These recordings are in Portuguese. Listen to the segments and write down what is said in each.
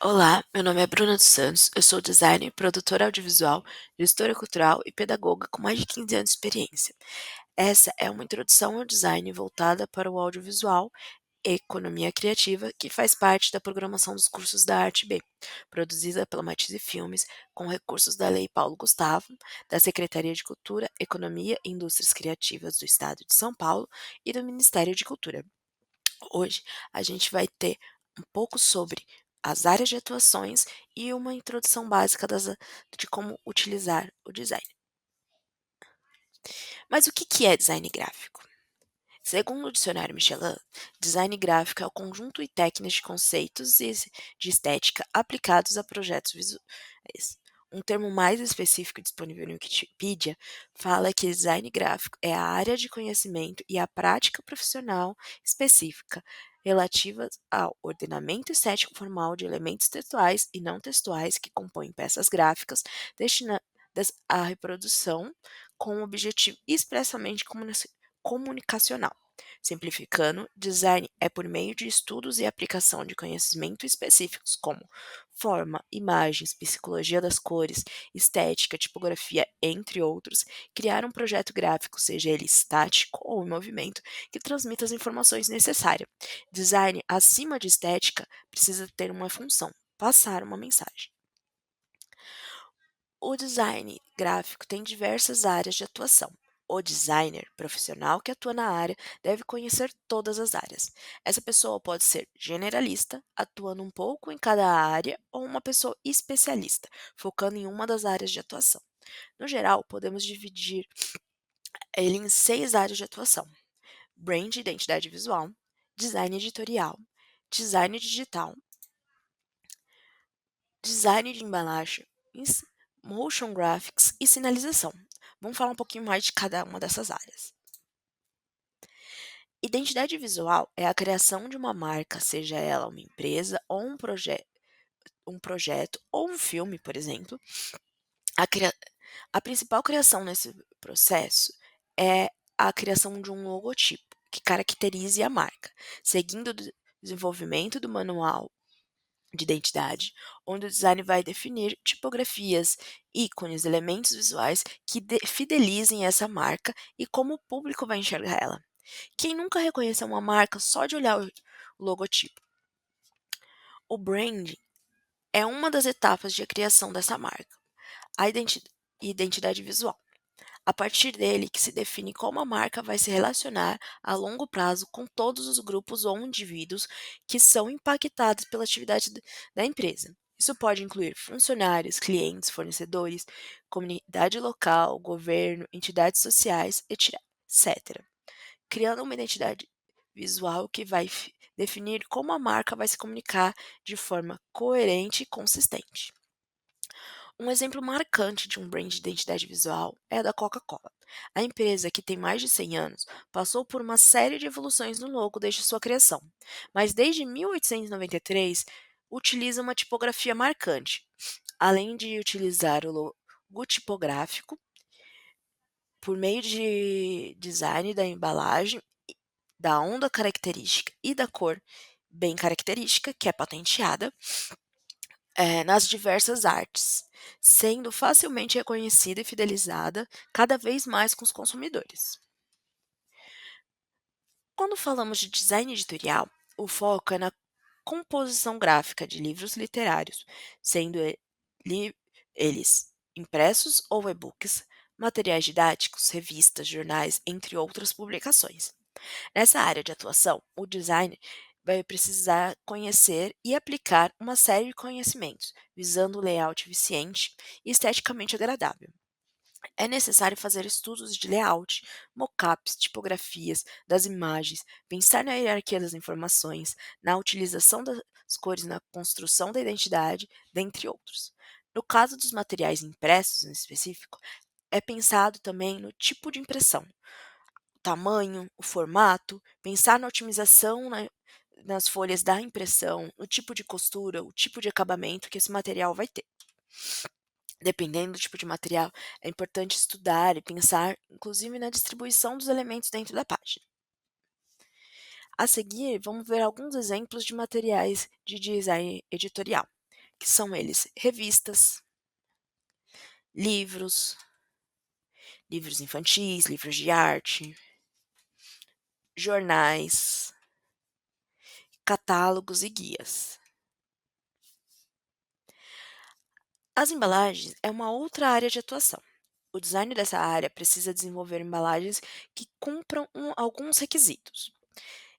Olá, meu nome é Bruna dos Santos, eu sou designer, produtora audiovisual, gestora cultural e pedagoga com mais de 15 anos de experiência. Essa é uma introdução ao design voltada para o audiovisual e economia criativa que faz parte da programação dos cursos da Arte B, produzida pela Matisse Filmes, com recursos da Lei Paulo Gustavo, da Secretaria de Cultura, Economia e Indústrias Criativas do Estado de São Paulo e do Ministério de Cultura. Hoje a gente vai ter um pouco sobre as áreas de atuações e uma introdução básica de como utilizar o design. Mas o que é design gráfico? Segundo o dicionário Michelin, design gráfico é o conjunto e técnicas de conceitos de estética aplicados a projetos visuais. Um termo mais específico disponível no Wikipedia fala que design gráfico é a área de conhecimento e a prática profissional específica relativas ao ordenamento estético formal de elementos textuais e não textuais que compõem peças gráficas destinadas à reprodução com o objetivo expressamente comunicacional. Simplificando, design é por meio de estudos e aplicação de conhecimentos específicos como forma, imagens, psicologia das cores, estética, tipografia, entre outros, criar um projeto gráfico, seja ele estático ou em movimento, que transmita as informações necessárias. Design, acima de estética, precisa ter uma função: passar uma mensagem. O design gráfico tem diversas áreas de atuação. O designer profissional que atua na área deve conhecer todas as áreas. Essa pessoa pode ser generalista, atuando um pouco em cada área, ou uma pessoa especialista, focando em uma das áreas de atuação. No geral, podemos dividir ele em 6 áreas de atuação: brand, identidade visual, design editorial, design digital, design de embalagem, motion graphics e sinalização. Vamos falar um pouquinho mais de cada uma dessas áreas. Identidade visual é a criação de uma marca, seja ela uma empresa ou um projeto ou um filme, por exemplo. A, cria- a principal criação nesse processo é a criação de um logotipo que caracterize a marca, seguindo o desenvolvimento do manual de identidade, onde o design vai definir tipografias, ícones, elementos visuais que fidelizem essa marca e como o público vai enxergar ela. Quem nunca reconheceu uma marca só de olhar o logotipo? O branding é uma das etapas de criação dessa marca, a identidade visual. A partir dele que se define como a marca vai se relacionar a longo prazo com todos os grupos ou indivíduos que são impactados pela atividade da empresa. Isso pode incluir funcionários, clientes, fornecedores, comunidade local, governo, entidades sociais, etc. Criando uma identidade visual que vai definir como a marca vai se comunicar de forma coerente e consistente. Um exemplo marcante de um brand de identidade visual é a da Coca-Cola. A empresa, que tem mais de 100 anos, passou por uma série de evoluções no logo desde sua criação, mas desde 1893 utiliza uma tipografia marcante, além de utilizar o logo tipográfico por meio de design da embalagem, da onda característica e da cor bem característica, que é patenteada, nas diversas artes, sendo facilmente reconhecida e fidelizada cada vez mais com os consumidores. Quando falamos de design editorial, o foco é na composição gráfica de livros literários, sendo eles impressos ou e-books, materiais didáticos, revistas, jornais, entre outras publicações. Nessa área de atuação, o designer vai precisar conhecer e aplicar uma série de conhecimentos, visando o layout eficiente e esteticamente agradável. É necessário fazer estudos de layout, mockups, tipografias das imagens, pensar na hierarquia das informações, na utilização das cores na construção da identidade, dentre outros. No caso dos materiais impressos em específico, é pensado também no tipo de impressão, tamanho, o formato, pensar na otimização nas folhas da impressão, no tipo de costura, o tipo de acabamento que esse material vai ter. Dependendo do tipo de material, é importante estudar e pensar, inclusive, na distribuição dos elementos dentro da página. A seguir, vamos ver alguns exemplos de materiais de design editorial. que são eles: revistas, livros, livros infantis, livros de arte, jornais, catálogos e guias. As embalagens é uma outra área de atuação. O design dessa área precisa desenvolver embalagens que cumpram alguns requisitos: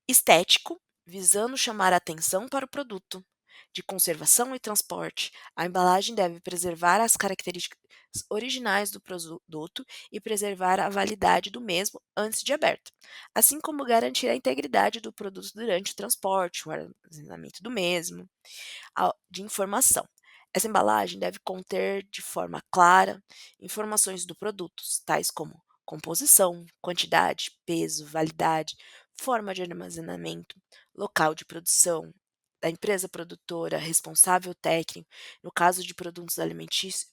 estético, visando chamar a atenção para o produto; de conservação e transporte, a embalagem deve preservar as características originais do produto e preservar a validade do mesmo antes de aberto, assim como garantir a integridade do produto durante o transporte, o armazenamento do mesmo. De informação. Essa embalagem deve conter de forma clara informações do produto, tais como composição, quantidade, peso, validade, forma de armazenamento, local de produção, da empresa produtora, responsável técnico, no caso de produtos alimentícios,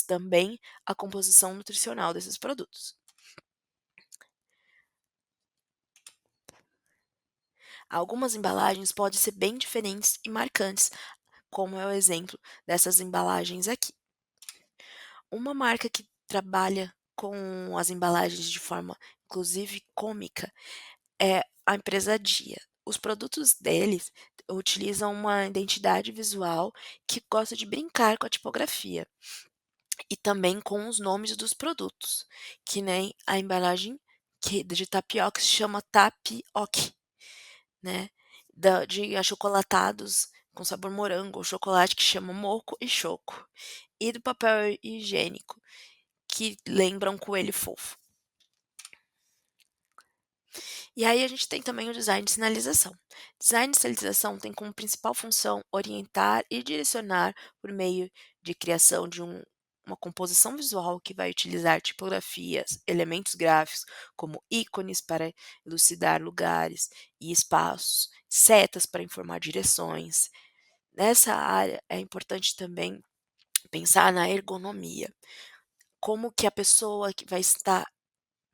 também a composição nutricional desses produtos. Algumas embalagens podem ser bem diferentes e marcantes, como é o exemplo dessas embalagens aqui. Uma marca que trabalha com as embalagens de forma, inclusive, cômica é a empresa Dia. Os produtos deles utilizam uma identidade visual que gosta de brincar com a tipografia e também com os nomes dos produtos, que nem a embalagem de tapioca se chama Tapioque, né, de achocolatados com sabor morango ou chocolate que chama Moco e Choco, e do papel higiênico, que lembra um coelho fofo. E aí a gente tem também o design de sinalização. Design de sinalização tem como principal função orientar e direcionar por meio de criação de uma composição visual que vai utilizar tipografias, elementos gráficos, como ícones para elucidar lugares e espaços, setas para informar direções. Nessa área é importante também pensar na ergonomia, como que a pessoa que vai estar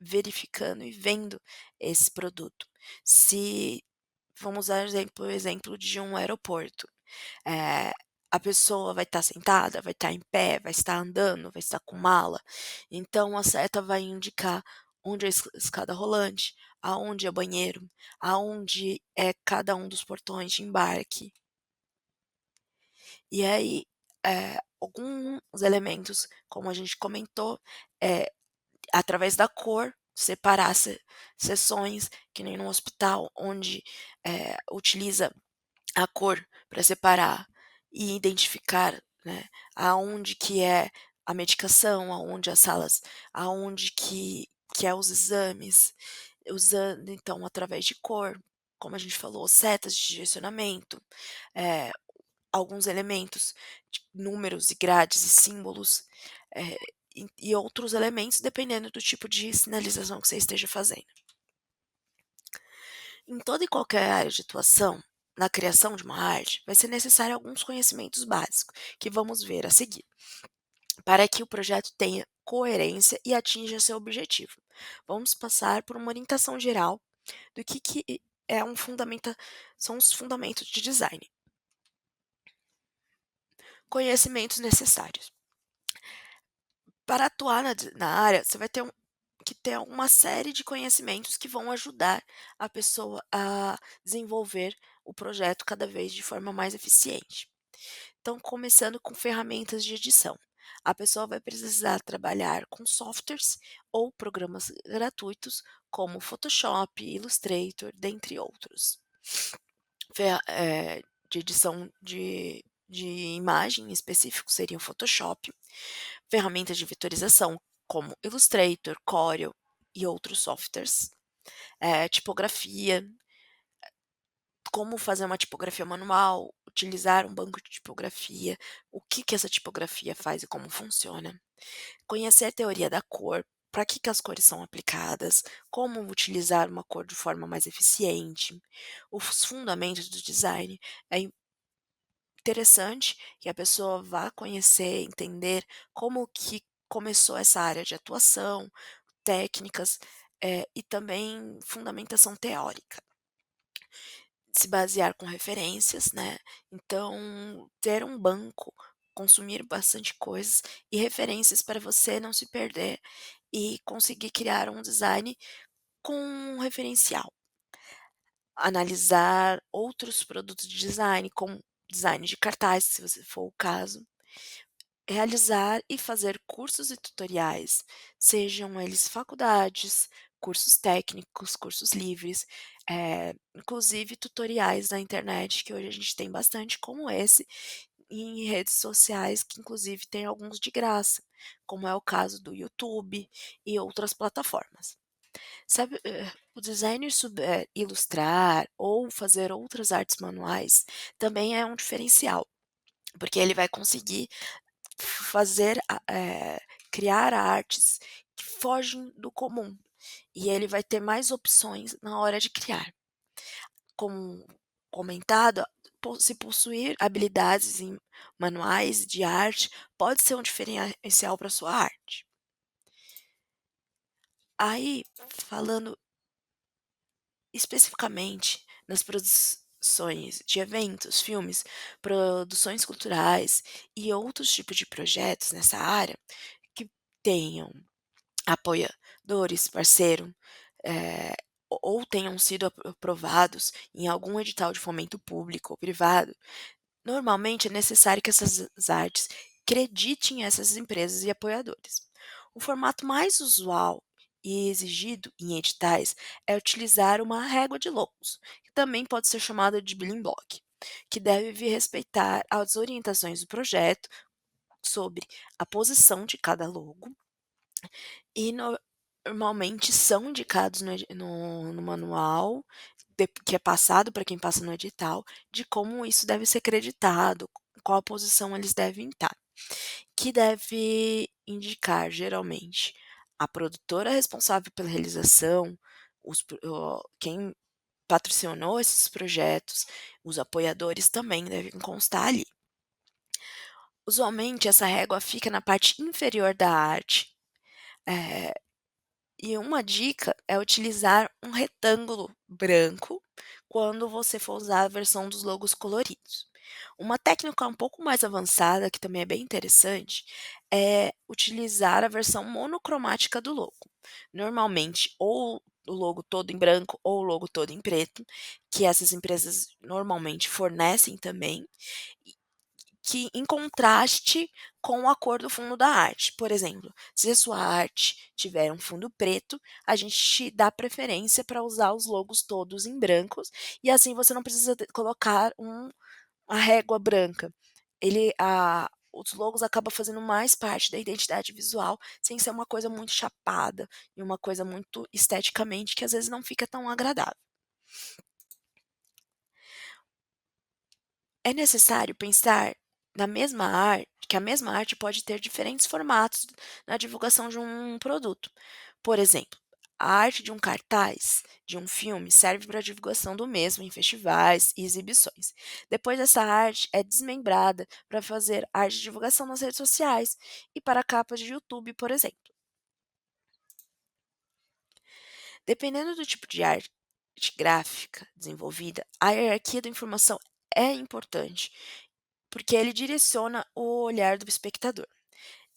verificando e vendo esse produto. Se vamos usar o exemplo de um aeroporto, eh, a pessoa vai estar sentada, vai estar em pé, vai estar andando, vai estar com mala, então a seta vai indicar onde é a escada rolante, aonde é o banheiro, aonde é cada um dos portões de embarque. E aí, alguns elementos, como a gente comentou, eh através da cor, separar seções, que nem no hospital, onde, utiliza a cor para separar e identificar, né, aonde que é a medicação, aonde as salas, aonde que é os exames, usando então através de cor, como a gente falou, setas de direcionamento, eh, alguns elementos, números e grades e símbolos, e outros elementos dependendo do tipo de sinalização que você esteja fazendo. Em toda e qualquer área de atuação, na criação de uma arte, vai ser necessário alguns conhecimentos básicos, que vamos ver a seguir, para que o projeto tenha coerência e atinja seu objetivo. Vamos passar por uma orientação geral do que é são os fundamentos de design. Conhecimentos necessários. Para atuar na área, você vai ter que ter uma série de conhecimentos que vão ajudar a pessoa a desenvolver o projeto cada vez de forma mais eficiente. Então, começando com ferramentas de edição. A pessoa vai precisar trabalhar com softwares ou programas gratuitos como Photoshop, Illustrator, dentre outros. De edição de imagem em específico seria o Photoshop, ferramentas de vetorização como Illustrator, Corel e outros softwares, tipografia, como fazer uma tipografia manual, utilizar um banco de tipografia, o que que essa tipografia faz e como funciona, conhecer a teoria da cor, para que as cores são aplicadas, como utilizar uma cor de forma mais eficiente, os fundamentos do design. É interessante que a pessoa vá conhecer, entender como que começou essa área de atuação, técnicas, e também fundamentação teórica. se basear com referências, né, então ter um banco, consumir bastante coisas e referências para você não se perder e conseguir criar um design com um referencial. Analisar outros produtos de design, como design de cartaz, se você for o caso. Realizar e fazer cursos e tutoriais, sejam eles faculdades, cursos técnicos, cursos livres, inclusive tutoriais na internet, que hoje a gente tem bastante como esse, e em redes sociais que inclusive tem alguns de graça, como é o caso do YouTube e outras plataformas. Sabe, o designer souber ilustrar ou fazer outras artes manuais, também é um diferencial, porque ele vai conseguir fazer criar artes que fogem do comum, e ele vai ter mais opções na hora de criar. Como comentado, se possuir habilidades em manuais de arte, pode ser um diferencial para sua arte. Aí, falando especificamente nas produções de eventos, filmes, produções culturais e outros tipos de projetos nessa área, que tenham apoiadores, parceiro, eh, ou tenham sido aprovados em algum edital de fomento público ou privado, normalmente é necessário que essas artes creditem essas empresas e apoiadores. O formato mais usual e exigido em editais é utilizar uma régua de logos, que também pode ser chamada de Billing Block, que deve respeitar as orientações do projeto sobre a posição de cada logo e normalmente são indicados no manual, que é passado para quem passa no edital, de como isso deve ser creditado, qual a posição eles devem estar, que deve indicar geralmente a produtora responsável pela realização, quem patrocinou esses projetos, os apoiadores também devem constar ali. Usualmente essa régua fica na parte inferior da arte, eh e uma dica é utilizar um retângulo branco quando você for usar a versão dos logos coloridos. Uma técnica um pouco mais avançada, que também é bem interessante, é utilizar a versão monocromática do logo. Normalmente, ou o logo todo em branco ou o logo todo em preto, que essas empresas normalmente fornecem também, que em contraste com a cor do fundo da arte. Por exemplo, se a sua arte tiver um fundo preto, a gente dá preferência para usar os logos todos em brancos, e assim você não precisa colocar uma régua branca. Os logos acabam fazendo mais parte da identidade visual, sem ser uma coisa muito chapada e uma coisa muito esteticamente que às vezes não fica tão agradável. É necessário pensar na mesma arte que a mesma arte pode ter diferentes formatos na divulgação de um produto. Por exemplo, a arte de um cartaz de um filme serve para a divulgação do mesmo em festivais e exibições. Depois, essa arte é desmembrada para fazer arte de divulgação nas redes sociais e para capas de YouTube, por exemplo. Dependendo do tipo de arte gráfica desenvolvida, a hierarquia da informação é importante, porque ele direciona o olhar do espectador.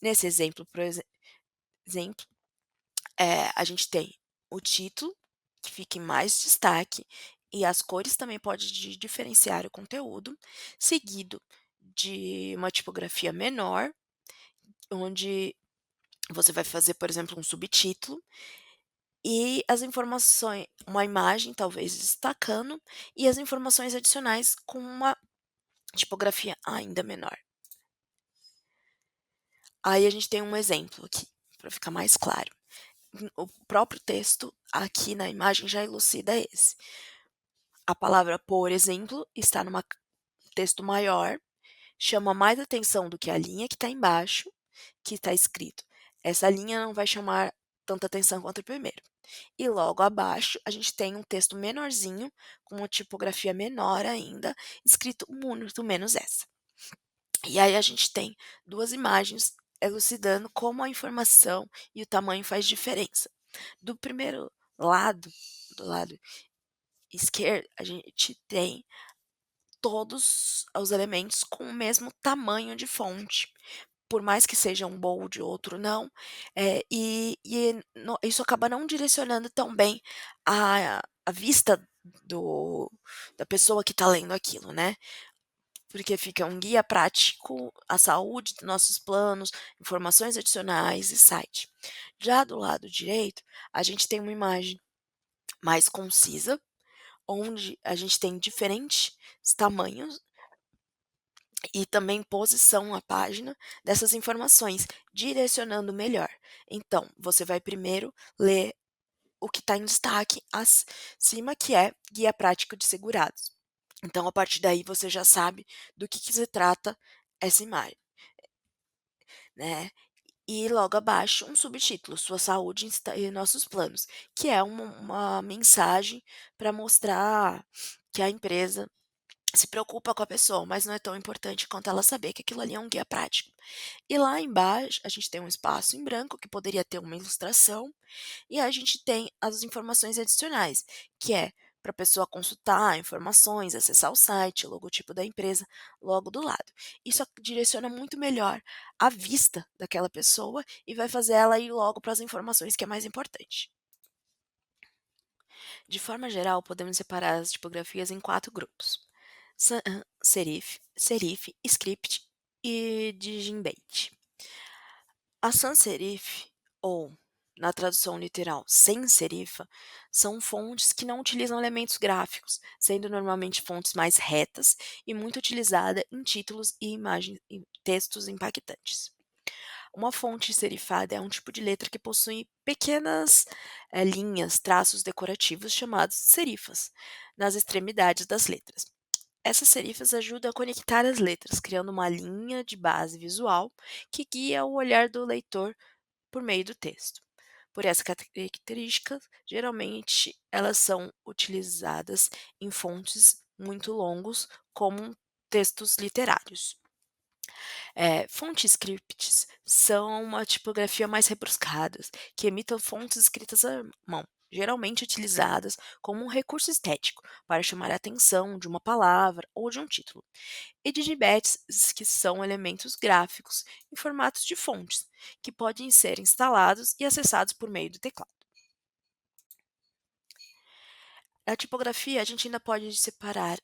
Nesse exemplo, por exemplo, a gente tem o título, que fica em mais destaque, e as cores também pode diferenciar o conteúdo, seguido de uma tipografia menor, onde você vai fazer, por exemplo, um subtítulo, e as informações, uma imagem talvez destacando, e as informações adicionais com uma tipografia ainda menor. Aí a gente tem um exemplo aqui, para ficar mais claro. O próprio texto aqui na imagem já elucida esse. A palavra por exemplo está numa texto maior, chama mais atenção do que a linha que está embaixo, que está escrito. Essa linha não vai chamar tanta atenção quanto o primeiro. E logo abaixo a gente tem um texto menorzinho, com uma tipografia menor ainda, escrito muito menos essa. E aí a gente tem 2 imagens elucidando como a informação e o tamanho faz diferença. Do primeiro lado, do lado esquerda, a gente tem todos os elementos com o mesmo tamanho de fonte, por mais que seja um bold, outro não, isso acaba não direcionando tão bem a vista do da pessoa que está lendo aquilo, né, porque fica um guia prático à saúde dos nossos planos, informações adicionais e site. Já do lado direito, a gente tem uma imagem mais concisa, onde a gente tem diferentes tamanhos e também posição na página dessas informações, direcionando melhor. Então, você vai primeiro ler o que está em destaque acima, que é Guia Prático de Segurados. Então, a partir daí, você já sabe do que se trata essa imagem, né? E logo abaixo, um subtítulo: Sua saúde e nossos planos, que é uma mensagem para mostrar que a empresa se preocupa com a pessoa, mas não é tão importante quanto ela saber que aquilo ali é um guia prático. E lá embaixo, a gente tem um espaço em branco que poderia ter uma ilustração, e a gente tem as informações adicionais, que é para a pessoa consultar informações, acessar o site, o logotipo da empresa, logo do lado. Isso direciona muito melhor a vista daquela pessoa e vai fazer ela ir logo para as informações que é mais importante. De forma geral, podemos separar as tipografias em 4 grupos: serif, script e digimbate. A sans serif, ou, na tradução literal, sem serifa, são fontes que não utilizam elementos gráficos, sendo normalmente fontes mais retas e muito utilizada em títulos e imagens e textos impactantes. Uma fonte serifada é um tipo de letra que possui pequenas linhas, traços decorativos chamados serifas, nas extremidades das letras. Essas serifas ajudam a conectar as letras, criando uma linha de base visual que guia o olhar do leitor por meio do texto. Por essa característica, geralmente elas são utilizadas em fontes muito longos, como textos literários. Fontes scripts são uma tipografia mais rebuscadas, que imitam fontes escritas à mão, geralmente utilizadas como um recurso estético para chamar a atenção de uma palavra ou de um título. E digibets, que são elementos gráficos em formatos de fontes, que podem ser instalados e acessados por meio do teclado. A tipografia a gente ainda pode separar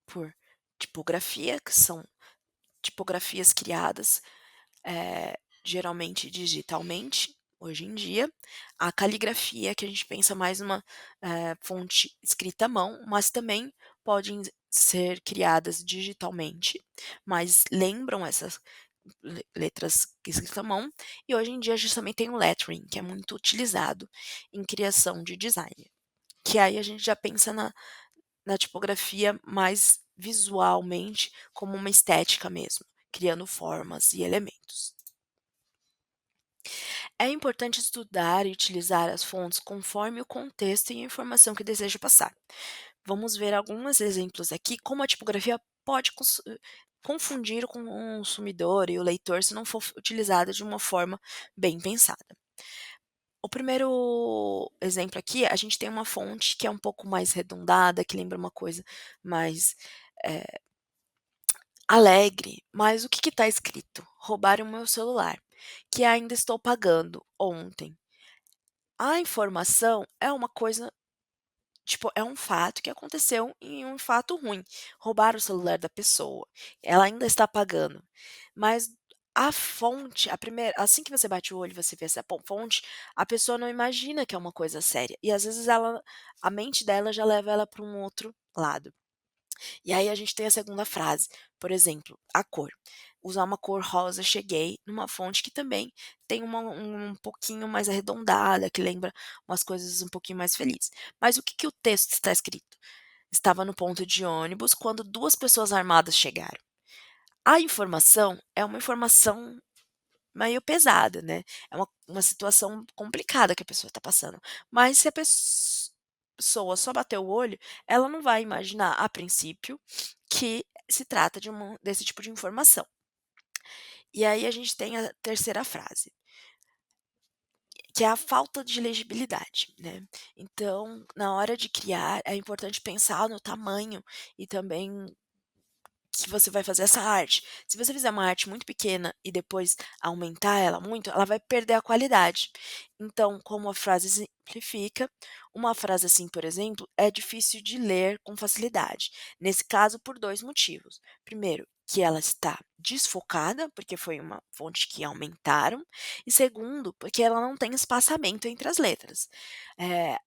por tipografia, que são tipografias criadas geralmente digitalmente, hoje em dia. A caligrafia, que a gente pensa mais numa fonte escrita à mão, mas também podem ser criadas digitalmente, mas lembram essas letras escritas à mão. E hoje em dia a gente também tem o lettering, que é muito utilizado em criação de design, que aí a gente já pensa na tipografia mais visualmente, como uma estética mesmo, criando formas e elementos. É importante estudar e utilizar as fontes conforme o contexto e a informação que deseja passar. Vamos ver alguns exemplos aqui, como a tipografia pode confundir o consumidor e o leitor se não for utilizada de uma forma bem pensada. O primeiro exemplo aqui, a gente tem uma fonte que é um pouco mais arredondada, que lembra uma coisa mais eh, alegre, mas o que está escrito? Roubaram o meu celular, que ainda estou pagando ontem. A informação é uma coisa, tipo, é um fato que aconteceu e um fato ruim. Roubaram o celular da pessoa, ela ainda está pagando. Mas a fonte, a primeira, assim que você bate o olho e você vê essa fonte, a pessoa não imagina que é uma coisa séria. E às vezes a mente dela já leva ela para um outro lado. E aí a gente tem a segunda frase, por exemplo, a cor. Usar uma cor rosa cheguei numa fonte que também tem um pouquinho mais arredondada, que lembra umas coisas um pouquinho mais felizes. Mas o que que o texto está escrito? Estava no ponto de ônibus quando 2 pessoas armadas chegaram. A informação é uma informação meio pesada, né, é uma situação complicada que a pessoa está passando, mas se a pessoa só bater o olho, ela não vai imaginar, a princípio, que se trata de desse tipo de informação. E aí a gente tem a terceira frase, que é a falta de legibilidade, né. Então, na hora de criar, é importante pensar no tamanho e também que você vai fazer essa arte. Se você fizer uma arte muito pequena e depois aumentar ela muito, ela vai perder a qualidade. Então, como a frase simplifica, uma frase assim, por exemplo, é difícil de ler com facilidade. Nesse caso, por 2 motivos. Primeiro, que ela está desfocada, porque foi uma fonte que aumentaram, e segundo, porque ela não tem espaçamento entre as letras. Eh,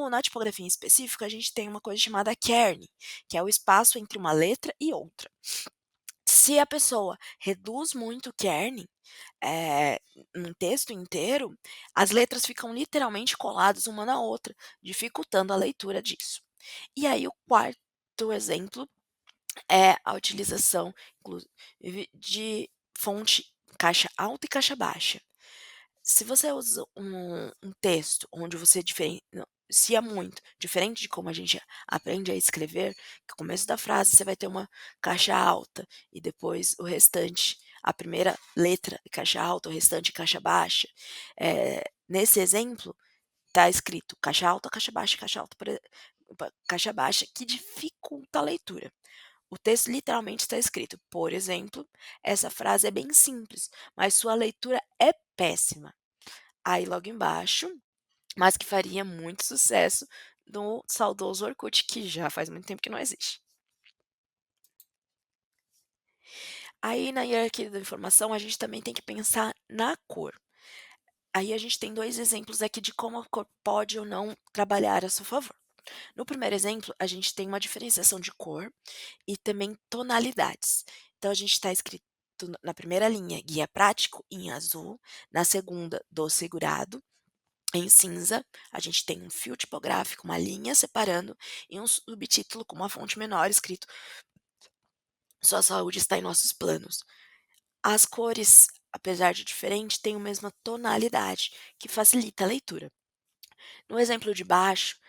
na tipografia em específico, a gente tem uma coisa chamada kerning, que é o espaço entre uma letra e outra. Se a pessoa reduz muito o kerning, eh, num texto inteiro, as letras ficam literalmente coladas uma na outra, dificultando a leitura disso. E aí o quarto exemplo é a utilização, inclusive, de fonte caixa alta e caixa baixa. Se você usa um texto onde você diferencia muito, diferente de como a gente aprende a escrever, que o começo da frase você vai ter uma caixa alta e depois o restante, a primeira letra de caixa alta, o restante caixa baixa. Nesse exemplo, está escrito caixa alta, caixa baixa, que dificulta a leitura. O texto literalmente está escrito, por exemplo, essa frase é bem simples, mas sua leitura é péssima. Aí logo embaixo, mas que faria muito sucesso no saudoso Orkut, que já faz muito tempo que não existe. Aí na hierarquia da informação, a gente também tem que pensar na cor. Aí a gente tem 2 exemplos aqui de como a cor pode ou não trabalhar a seu favor. No primeiro exemplo, a gente tem uma diferenciação de cor e também tonalidades. Então a gente está escrito na primeira linha, guia prático, em azul, na segunda, do segurado, em cinza, a gente tem um fio tipográfico, uma linha separando e um subtítulo com uma fonte menor escrito "Sua saúde está em nossos planos". As cores, apesar de diferente, têm a mesma tonalidade, que facilita a leitura. No exemplo de baixo,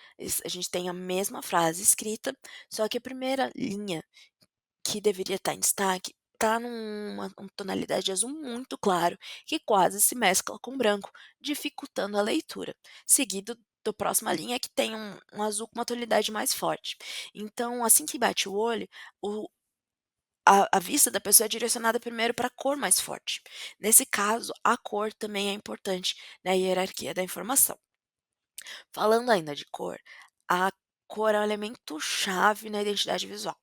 a gente tem a mesma frase escrita, só que a primeira linha, que deveria estar em destaque, está numa tonalidade de azul muito claro, que quase se mescla com branco, dificultando a leitura, seguido da próxima linha que tem um azul com uma tonalidade mais forte. Então, assim que bate o olho, o a vista da pessoa é direcionada primeiro para a cor mais forte. Nesse caso, a cor também é importante na hierarquia da informação. Falando ainda de cor, a cor é um elemento chave na identidade visual.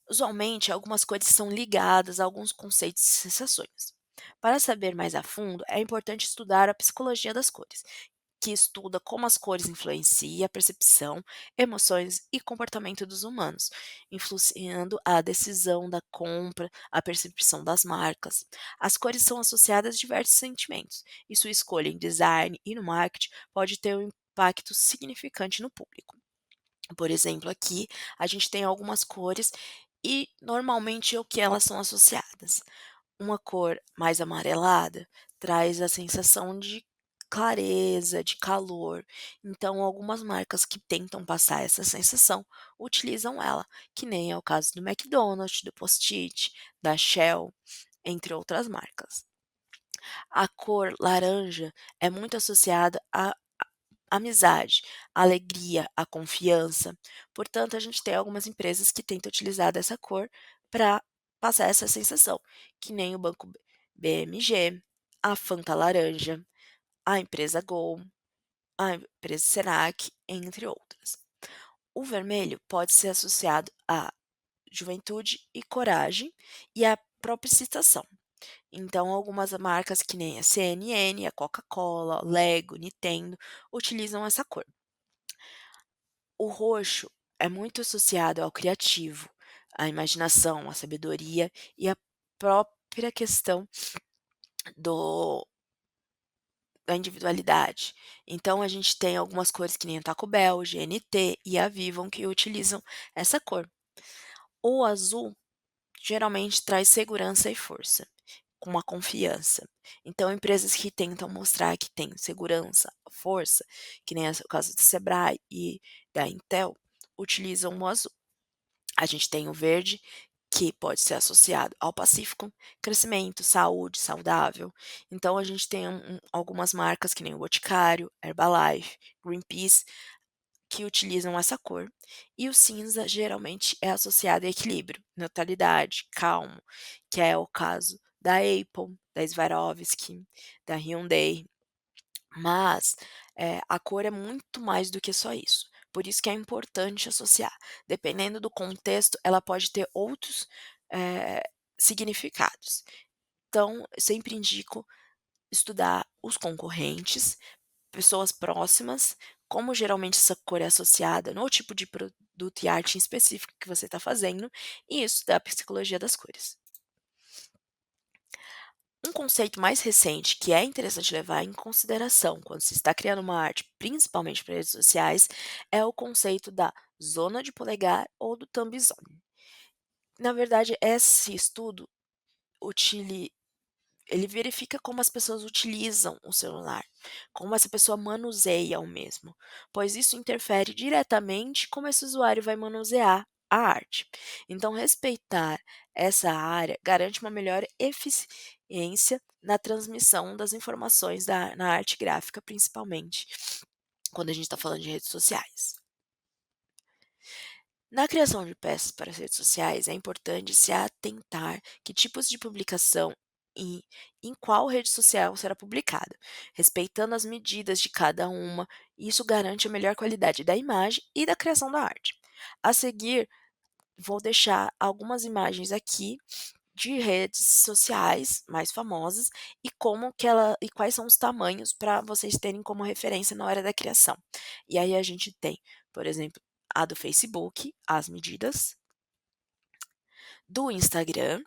Usualmente, algumas cores são ligadas a alguns conceitos e sensações. Para saber mais a fundo, é importante estudar a psicologia das cores, que estuda como as cores influenciam a percepção, emoções e comportamento dos humanos, influenciando a decisão da compra, a percepção das marcas. As cores são associadas a diversos sentimentos, e sua escolha em design e no marketing pode ter um impacto significante no público. Por exemplo, aqui a gente tem algumas cores e normalmente o que elas são associadas. Uma cor mais amarelada traz a sensação de clareza, de calor. Então, algumas marcas que tentam passar essa sensação utilizam ela, que nem é o caso do McDonald's, do Post-it, da Shell, entre outras marcas. A cor laranja é muito associada à amizade, à alegria, à confiança. Portanto, a gente tem algumas empresas que tentam utilizar dessa cor para passar essa sensação, que nem o banco BMG, a Fanta laranja, a empresa Gol, a empresa Senac, entre outras. O vermelho pode ser associado à juventude e coragem e à própria excitação. Então, algumas marcas que nem a CNN, a Coca-Cola, Lego, Nintendo, utilizam essa cor. O roxo é muito associado ao criativo, à imaginação, à sabedoria e à própria questão do da individualidade. Então a gente tem algumas cores que nem o Taco Bell, o GNT e a Avon que utilizam essa cor. O azul geralmente traz segurança e força, com uma confiança. Então empresas que tentam mostrar que têm segurança, força, que nem o caso do Sebrae e da Intel, utilizam o azul. A gente tem o verde, que pode ser associado ao pacífico, crescimento, saúde, saudável. Então a gente tem algumas marcas que nem o Boticário, Herbalife, Greenpeace, que utilizam essa cor. E o cinza geralmente é associado a equilíbrio, neutralidade, calmo, que é o caso da Apple, da Swarovski, da Hyundai. Mas, a cor é muito mais do que só isso. Por isso que é importante associar. Dependendo do contexto, ela pode ter outros, eh, significados. Então, eu sempre indico estudar os concorrentes, pessoas próximas, como geralmente essa cor é associada no tipo de produto e arte em específico que você está fazendo, e estudar a psicologia das cores. Um conceito mais recente que é interessante levar em consideração quando se está criando uma arte, principalmente para redes sociais, é o conceito da zona de polegar ou do thumb zone. Na verdade, esse estudo utili ele verifica como as pessoas utilizam o celular, como essa pessoa manuseia o mesmo, pois isso interfere diretamente como esse usuário vai manusear a arte. Então, respeitar essa área garante uma melhor eficiência na transmissão das informações na arte gráfica, principalmente quando a gente está falando de redes sociais. Na criação de peças para as redes sociais, é importante se atentar que tipos de publicação e em qual rede social será publicada, respeitando as medidas de cada uma. Isso garante a melhor qualidade da imagem e da criação da arte. A seguir, vou deixar algumas imagens aqui de redes sociais mais famosas e como que ela e quais são os tamanhos para vocês terem como referência na hora da criação. E aí a gente tem, por exemplo, a do Facebook, as medidas, do Instagram,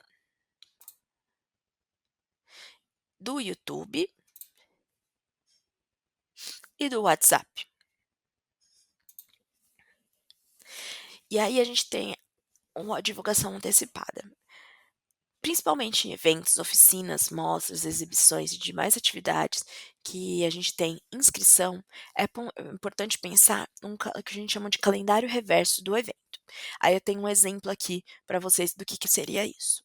do YouTube e do WhatsApp. E aí a gente tem uma divulgação antecipada. Principalmente em eventos, oficinas, mostras, exibições e demais atividades que a gente tem inscrição, é importante pensar que a gente chama de calendário reverso do evento. Aí eu tenho um exemplo aqui para vocês do que seria isso.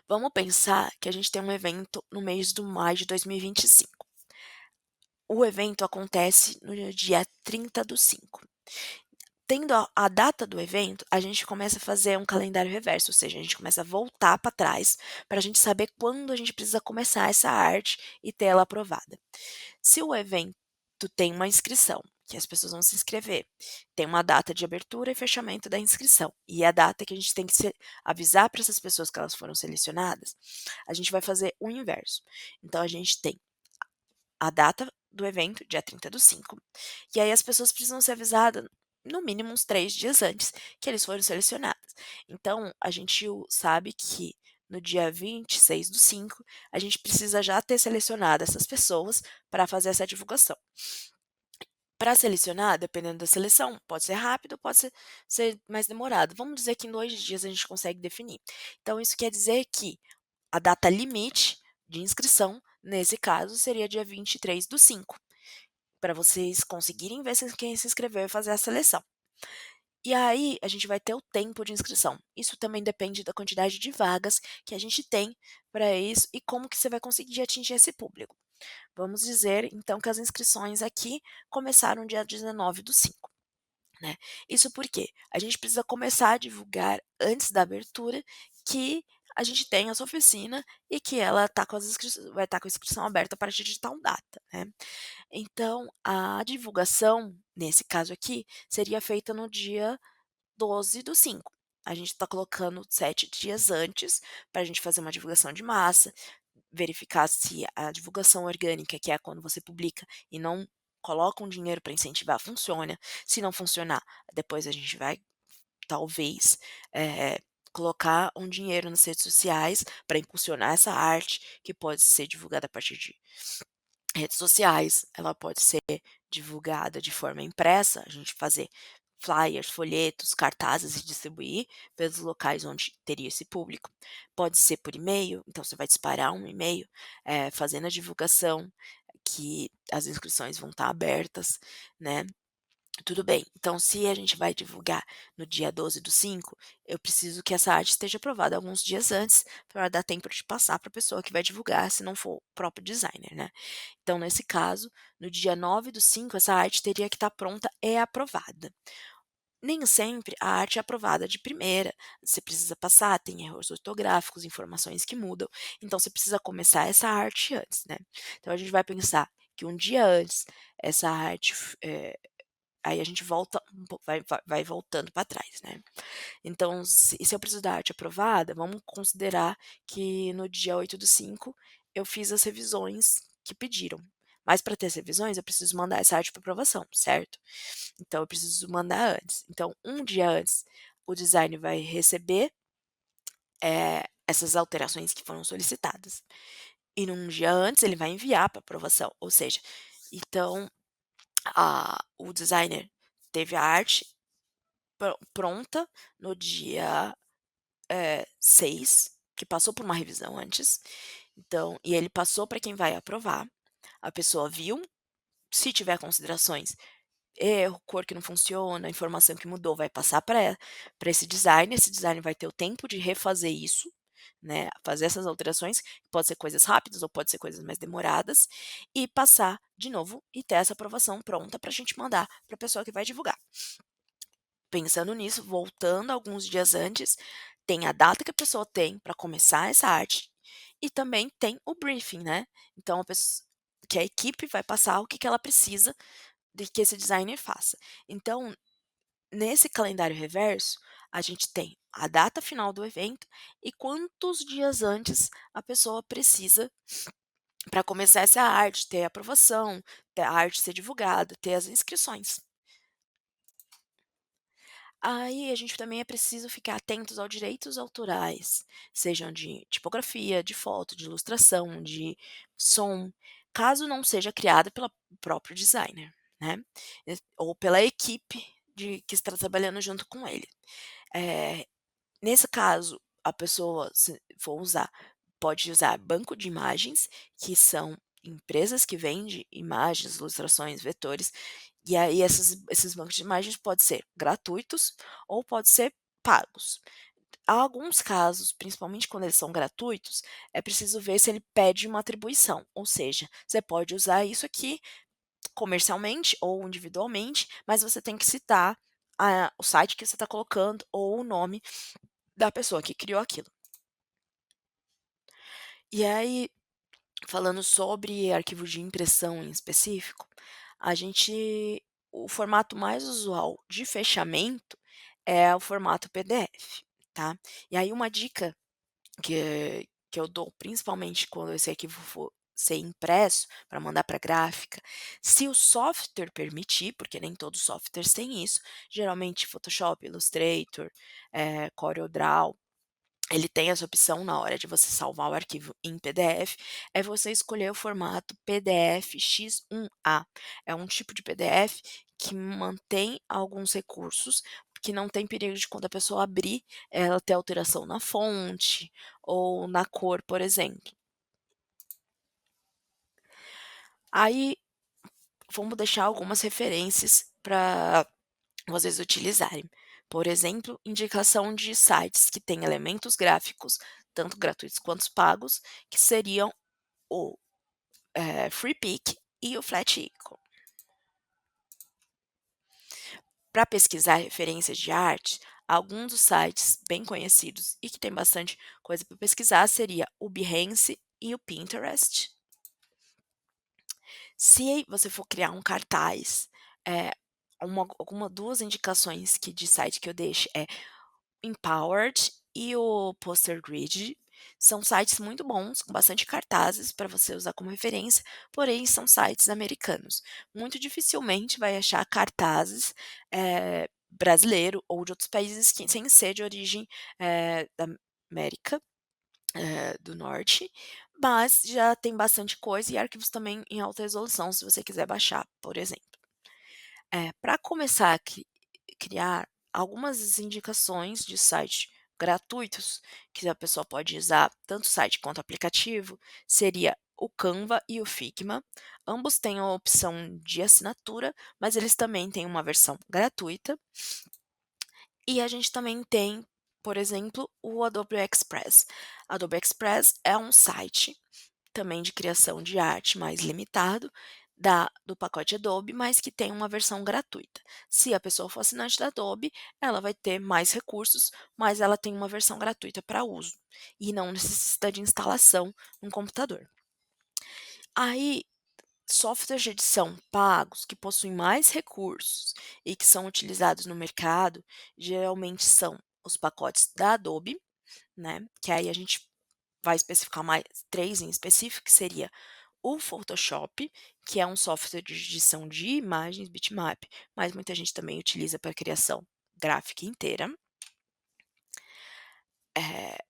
Vamos pensar que a gente tem um evento no mês do maio de 2025. O evento acontece no dia 30/5. Tendo a data do evento, a gente começa a fazer um calendário reverso, ou seja, a gente começa a voltar para trás, para a gente saber quando a gente precisa começar essa arte e ter ela aprovada. Se o evento tem uma inscrição, que as pessoas vão se inscrever, tem uma data de abertura e fechamento da inscrição, e a data que a gente tem que avisar para essas pessoas que elas foram selecionadas, a gente vai fazer o inverso. Então a gente tem a data do evento, dia 30/5, e aí as pessoas precisam ser avisadas no mínimo uns 3 dias antes que eles foram selecionados. Então, a gente sabe que no dia 26/5, a gente precisa já ter selecionado essas pessoas para fazer essa divulgação. Para selecionar, dependendo da seleção, pode ser rápido, pode ser mais demorado. Vamos dizer que em 2 dias a gente consegue definir. Então isso quer dizer que a data limite de inscrição, nesse caso, seria dia 23/5, para vocês conseguirem ver quem se inscreveu e fazer a seleção. E aí, a gente vai ter o tempo de inscrição. Isso também depende da quantidade de vagas que a gente tem para isso e como que você vai conseguir atingir esse público. Vamos dizer, então, que as inscrições aqui começaram dia 19/5. Né. Isso porque a gente precisa começar a divulgar antes da abertura que a gente tem essa oficina e que ela tá com vai estar com a inscrição aberta a partir de tal data, né. Então, a divulgação, nesse caso aqui, seria feita no dia 12/5. A gente está colocando 7 dias antes para a gente fazer uma divulgação de massa, verificar se a divulgação orgânica, que é quando você publica e não coloca um dinheiro para incentivar, funciona. Se não funcionar, depois a gente vai, talvez, colocar um dinheiro nas redes sociais para impulsionar essa arte, que pode ser divulgada a partir de redes sociais, ela pode ser divulgada de forma impressa, a gente fazer flyers, folhetos, cartazes e distribuir pelos locais onde teria esse público. Pode ser por e-mail, então você vai disparar um e-mail, fazendo a divulgação que as inscrições vão estar abertas, né. Tudo bem, então se a gente vai divulgar no dia 12/5, eu preciso que essa arte esteja aprovada alguns dias antes, para dar tempo de passar para a pessoa que vai divulgar, se não for o próprio designer, né. Então nesse caso, no dia 9/5, essa arte teria que estar pronta e aprovada. Nem sempre a arte é aprovada de primeira, você precisa passar, tem erros ortográficos, informações que mudam, então você precisa começar essa arte antes, né. Então a gente vai pensar que um dia antes essa arte aí a gente volta um po vai voltando para trás, né. Então se eu preciso da arte aprovada, vamos considerar que no dia 8/5 eu fiz as revisões que pediram, mas para ter as revisões eu preciso mandar essa arte para aprovação, certo? Então eu preciso mandar antes. Então um dia antes o design vai receber, essas alterações que foram solicitadas, e num dia antes ele vai enviar para aprovação, ou seja, então o designer teve a arte pronta no dia, 6, que passou por uma revisão antes, então e ele passou para quem vai aprovar, a pessoa viu, se tiver considerações, erro, cor que não funciona, informação que mudou, vai passar para esse designer vai ter o tempo de refazer isso, né, fazer essas alterações, pode ser coisas rápidas ou pode ser coisas mais demoradas, e passar de novo e ter essa aprovação pronta para a gente mandar para a pessoa que vai divulgar. Pensando nisso, voltando alguns dias antes, tem a data que a pessoa tem para começar essa arte e também tem o briefing, né. Então que a equipe vai passar o que que ela precisa de que esse designer faça. Então, nesse calendário reverso, a gente tem a data final do evento e quantos dias antes a pessoa precisa para começar essa arte, ter a aprovação, ter a arte ser divulgada, ter as inscrições. Aí a gente também é preciso ficar atentos aos direitos autorais, sejam de tipografia, de foto, de ilustração, de som, caso não seja criada pela próprio designer, né, ou pela equipe que está trabalhando junto com ele. Eh, Nesse caso, a pessoa se for usar pode usar banco de imagens, que são empresas que vendem imagens, ilustrações, vetores, e aí esses bancos de imagens pode ser gratuitos ou pode ser pagos. Há alguns casos, principalmente quando eles são gratuitos, é preciso ver se ele pede uma atribuição, ou seja, você pode usar isso aqui comercialmente ou individualmente, mas você tem que citar o site que você está colocando ou o nome da pessoa que criou aquilo. E aí, falando sobre arquivo de impressão em específico, a gente o formato mais usual de fechamento é o formato PDF, tá. E aí uma dica que eu dou, principalmente quando esse arquivo for ser impresso para mandar para gráfica, se o software permitir, porque nem todos os softwares têm isso, geralmente Photoshop, Illustrator, CorelDRAW, ele tem essa opção na hora de você salvar o arquivo em PDF, é você escolher o formato PDF X1A. É um tipo de PDF que mantém alguns recursos, que não tem perigo de quando a pessoa abrir, ela ter alteração na fonte ou na cor, por exemplo. Aí, vamos deixar algumas referências para vocês utilizarem. Por exemplo, indicação de sites que têm elementos gráficos, tanto gratuitos quanto pagos, que seriam o, Freepik e o Flaticon. Para pesquisar referências de arte, alguns dos sites bem conhecidos e que tem bastante coisa para pesquisar seria o Behance e o Pinterest. Se você for criar um cartaz, eh, 2 indicações que de site que eu deixo é Empowered e o Poster Grid são sites muito bons, com bastante cartazes para você usar como referência, porém são sites americanos. Muito dificilmente vai achar cartazes, brasileiro ou de outros países que sem ser de origem, da América, do Norte, mas já tem bastante coisa e arquivos também em alta resolução, se você quiser baixar, por exemplo. Pra começar a criar algumas indicações de site gratuitos, que a pessoa pode usar tanto o site quanto o aplicativo, seria o Canva e o Figma. Ambos têm a opção de assinatura, mas eles também têm uma versão gratuita. E a gente também tem, por exemplo, o Adobe Express. Adobe Express é um site também de criação de arte mais limitado do pacote Adobe, mas que tem uma versão gratuita. Se a pessoa for assinante da Adobe, ela vai ter mais recursos, mas ela tem uma versão gratuita para uso e não necessita de instalação no computador. Aí, softwares de edição pagos que possuem mais recursos e que são utilizados no mercado, geralmente são os pacotes da Adobe, né? Que aí a gente vai especificar mais 3 em específico, que seria o Photoshop, que é um software de edição de imagens, bitmap, mas muita gente também utiliza para criação gráfica inteira.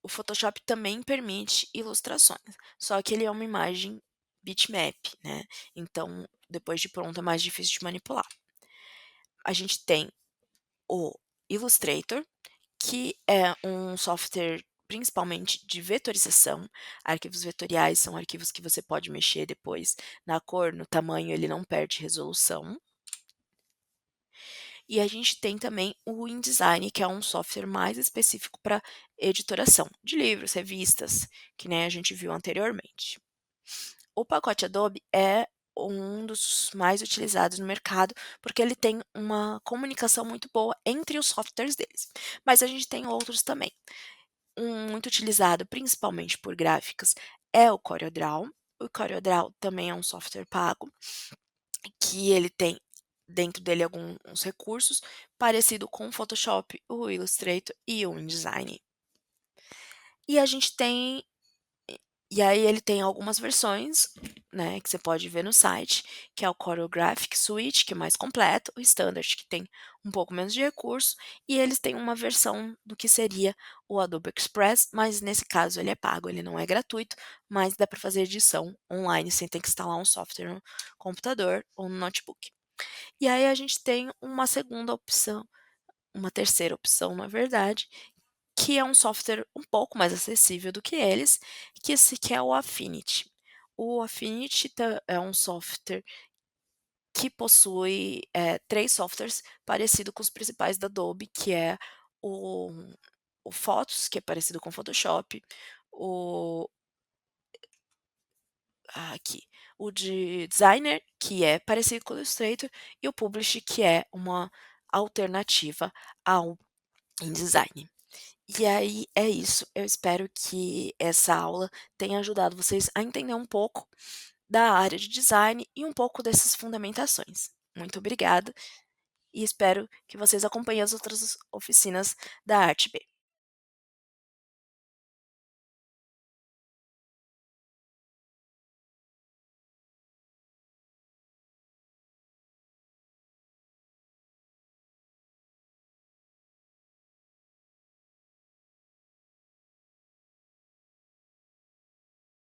O Photoshop também permite ilustrações, só que ele é uma imagem bitmap, né, então depois de pronto é mais difícil de manipular. A gente tem o Illustrator, que é um software principalmente de vetorização. Arquivos vetoriais são arquivos que você pode mexer depois na cor, no tamanho, ele não perde resolução. E a gente tem também o InDesign, que é um software mais específico para editoração de livros, revistas, que nem a gente viu anteriormente. O pacote Adobe é um dos mais utilizados no mercado, porque ele tem uma comunicação muito boa entre os softwares deles. Mas a gente tem outros também. Um muito utilizado principalmente por gráficas é o CorelDRAW. O CorelDRAW também é um software pago, que ele tem dentro dele alguns recursos, parecido com o Photoshop, o Illustrator e o InDesign. E a gente tem e aí ele tem algumas versões, né, que você pode ver no site, que é o Corel Graphic Suite, que é mais completo, o Standard, que tem um pouco menos de recurso, e eles têm uma versão do que seria o Adobe Express, mas nesse caso ele é pago, ele não é gratuito, mas dá para fazer edição online sem ter que instalar um software no computador ou no notebook. E aí a gente tem uma segunda opção, uma terceira opção, na verdade, que é um software um pouco mais acessível do que eles, que é o Affinity. O Affinity é um software que possui, 3 softwares parecido com os principais da Adobe, que é o o Photos, que é parecido com o Photoshop, o aqui, o de Designer, que é parecido com o Illustrator, e o Publish, que é uma alternativa ao InDesign. E aí é isso, eu espero que essa aula tenha ajudado vocês a entender um pouco da área de design e um pouco dessas fundamentações. Muito obrigada e espero que vocês acompanhem as outras oficinas da Arte B.